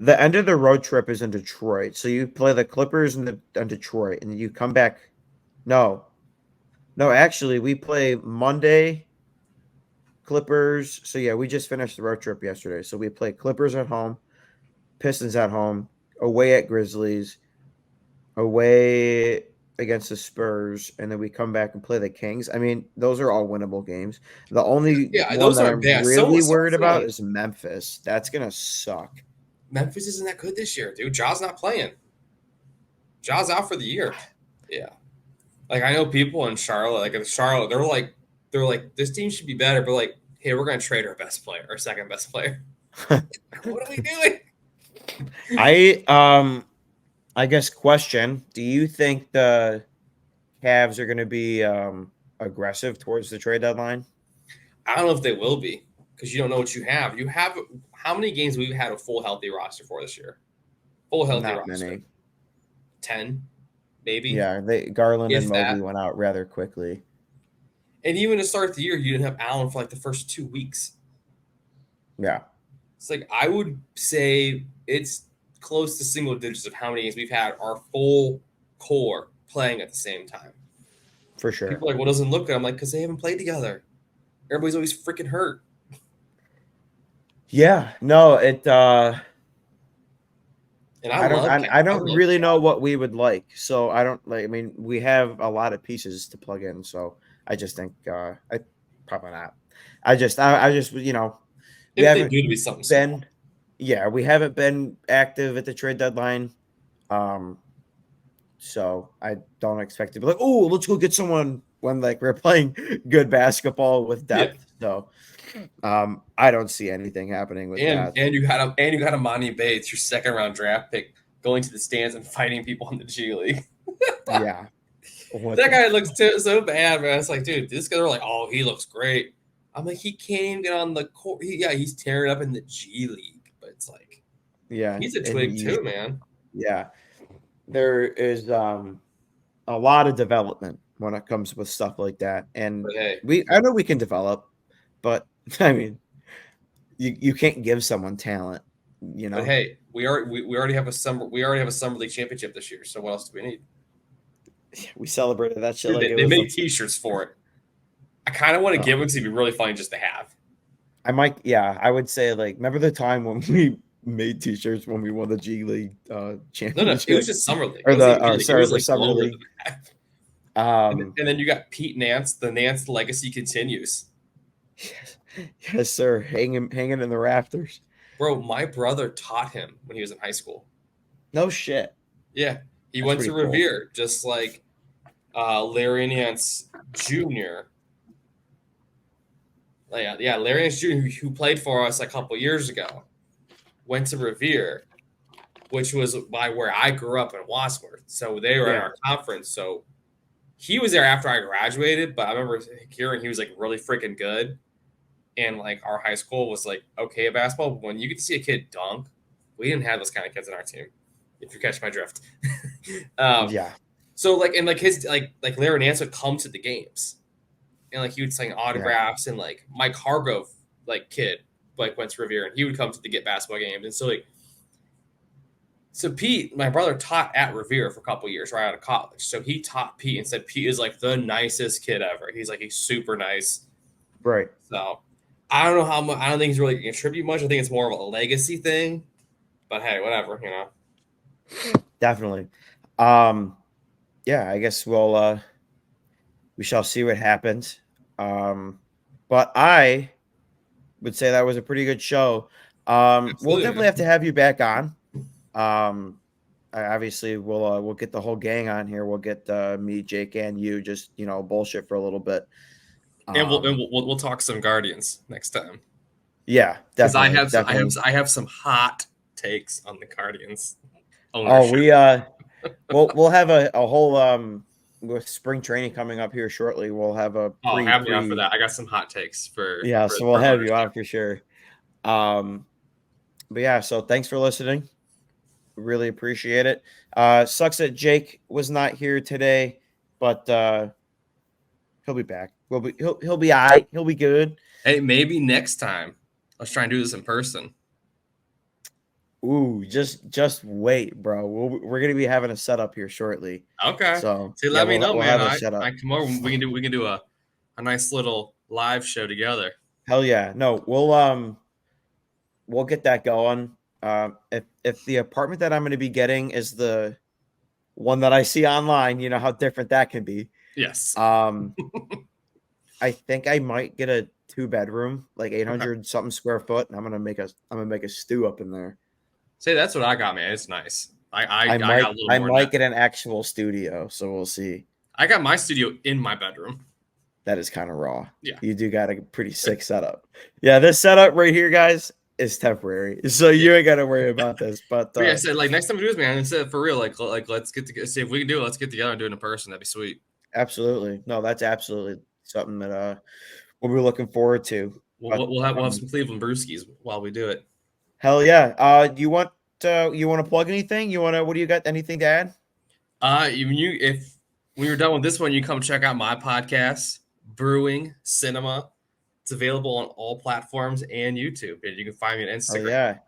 The end of the road trip is in Detroit. So you play the Clippers in Detroit, and you come back. No, actually, we play Monday, Clippers. So yeah, we just finished the road trip yesterday. So we play Clippers at home, Pistons at home, away at Grizzlies, away against the Spurs, and then we come back and play the Kings. I mean, those are all winnable games. The only one that I'm really worried about is Memphis. That's gonna suck. Memphis isn't that good this year, dude. Ja's not playing. Ja's out for the year. Yeah. I know people in Charlotte, they're like, this team should be better, but hey, we're gonna trade our best player, our second best player. What are we doing? I guess question, do you think the Cavs are going to be aggressive towards the trade deadline? I don't know if they will be, because you don't know what you have. You have how many games we've had a full healthy roster for this year? Full healthy roster. Many. 10, maybe. Yeah, Garland and Mobley went out rather quickly. And even to start the year, you didn't have Allen for the first 2 weeks. Yeah. It's I would say it's close to single digits of how many games we've had our full core playing at the same time. For sure. People are what doesn't look good? I'm because they haven't played together. Everybody's always freaking hurt. Yeah. No, it and I don't really know what we would like. So I don't I mean, we have a lot of pieces to plug in. So I just think I probably not. I just we haven't be something been small. Yeah, we haven't been active at the trade deadline. So I don't expect to be oh, let's go get someone when we're playing good basketball with depth. Yeah. So I don't see anything happening with that. And you had Amani Bates, your second round draft pick, going to the stands and fighting people in the G League. Yeah. That guy looks so bad, man. It's dude, this guy, they're oh, he looks great. I'm like, he can't even get on the court. He's tearing up in the G League, but it's like, Yeah, he's a and twig too, man. yeah, there is a lot of development when it comes with stuff like that, and But hey, I know we can develop, but I mean, you can't give someone talent, you know. we already have a summer league championship this year. So what else do we need? We celebrated that shit Dude, like it they was made T-shirts for it. I kind of want to give them because it'd be really funny just to have. I might, yeah, I would say like, remember the time when we made T-shirts when we won the G League No, it was championship, just summer league. It or wasn't even G League. It sorry, was the like summer lower league. than that. Um, And then you got Pete Nance. The Nance legacy continues. yes, sir, hanging in the rafters. Bro, my brother taught him when he was in high school. No shit. Yeah, he That's went to pretty cool. Revere, just like Larry Nance Jr. Yeah, Larry Nance Jr., who played for us a couple years ago, went to Revere, which was by where I grew up in Wadsworth. So they were in Yeah. our conference. So he was there after I graduated, but I remember hearing he was like really freaking good. And like our high school was like okay at basketball. But when you get to see a kid dunk, we didn't have those kind of kids on our team, if you catch my drift. Yeah. So like and like his like Larry Nance would come to the games. And like he would sign autographs and like Mike Hargrove, like kid, like went to Revere and he would come to get basketball games. And so Pete, my brother, taught at Revere for a couple years right out of college. So he taught Pete and said Pete is like the nicest kid ever. He's super nice. Right. So I don't know how much. I don't think he's really going to contribute much. I think it's more of a legacy thing. But hey, whatever, you know. Definitely. Yeah, I guess we shall see what happens. But I would say that was a pretty good show. We'll definitely have to have you back on. Obviously we'll get the whole gang on here. We'll get me, Jake, and you just bullshit for a little bit. And we'll talk some Guardians next time. Yeah, because definitely. I have some hot takes on the Guardians. Ownership. Oh, we'll have a whole with spring training coming up here shortly. We'll have a have me on for that. I got some hot takes for so we'll have you on for sure. But yeah, so thanks for listening. Really appreciate it. Sucks that Jake was not here today, but he'll be back. He'll be all right. He'll be good. Hey, maybe next time. Let's try and do this in person. Ooh, just wait, bro. We're gonna be having a setup here shortly. Okay. So let me know, we'll man. have a setup. I come over. We can do a nice little live show together. Hell yeah. No, we'll get that going. If the apartment that I'm going to be getting is the one that I see online, you know how different that can be. Yes. I think I might get a 2-bedroom, like 800 something square foot, and I'm gonna make a stew up in there. Say that's what I got, man. It's nice. I might get an actual studio, so we'll see. I got my studio in my bedroom. That is kind of raw. Yeah, you do got a pretty sick setup. Yeah, this setup right here, guys, is temporary, so you ain't got to worry about this. But yeah, I said like next time we do this, man. Instead for real, like let's get together. See if we can do it. Let's get together and do it in person. That'd be sweet. Absolutely, no, that's absolutely something that we'll be looking forward to. We'll have some Cleveland brewskis while we do it. Hell yeah. You want to plug anything? What do you got? Anything to add? If when you're done with this one, you come check out my podcast, Brewing Cinema. It's available on all platforms and YouTube. And you can find me on Instagram,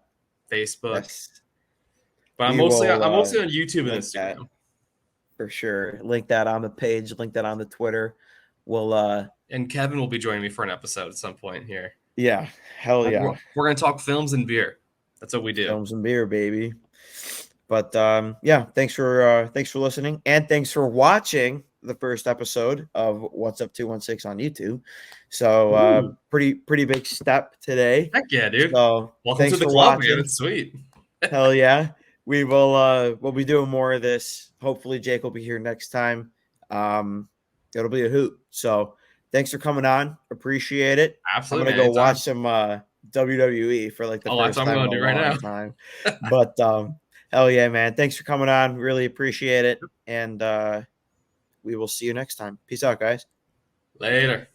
Facebook. Yes. But I'm mostly on YouTube and Instagram. That. For sure. Link that on the page, link that on the Twitter. We'll and Kevin will be joining me for an episode at some point here. Yeah. Hell yeah. We're gonna talk films and beer. That's what we do. Films and beer, baby. But yeah, thanks for listening, and thanks for watching the first episode of What's Up 216 on YouTube. So pretty big step today. Heck yeah, dude. So welcome to the club, man. It's sweet. Hell yeah. We will we'll be doing more of this. Hopefully Jake will be here next time. It'll be a hoot. So thanks for coming on. Appreciate it. Absolutely. I'm gonna go watch some WWE for like the first time in a long time. But hell yeah, man. Thanks for coming on. Really appreciate it. And we will see you next time. Peace out, guys. Later.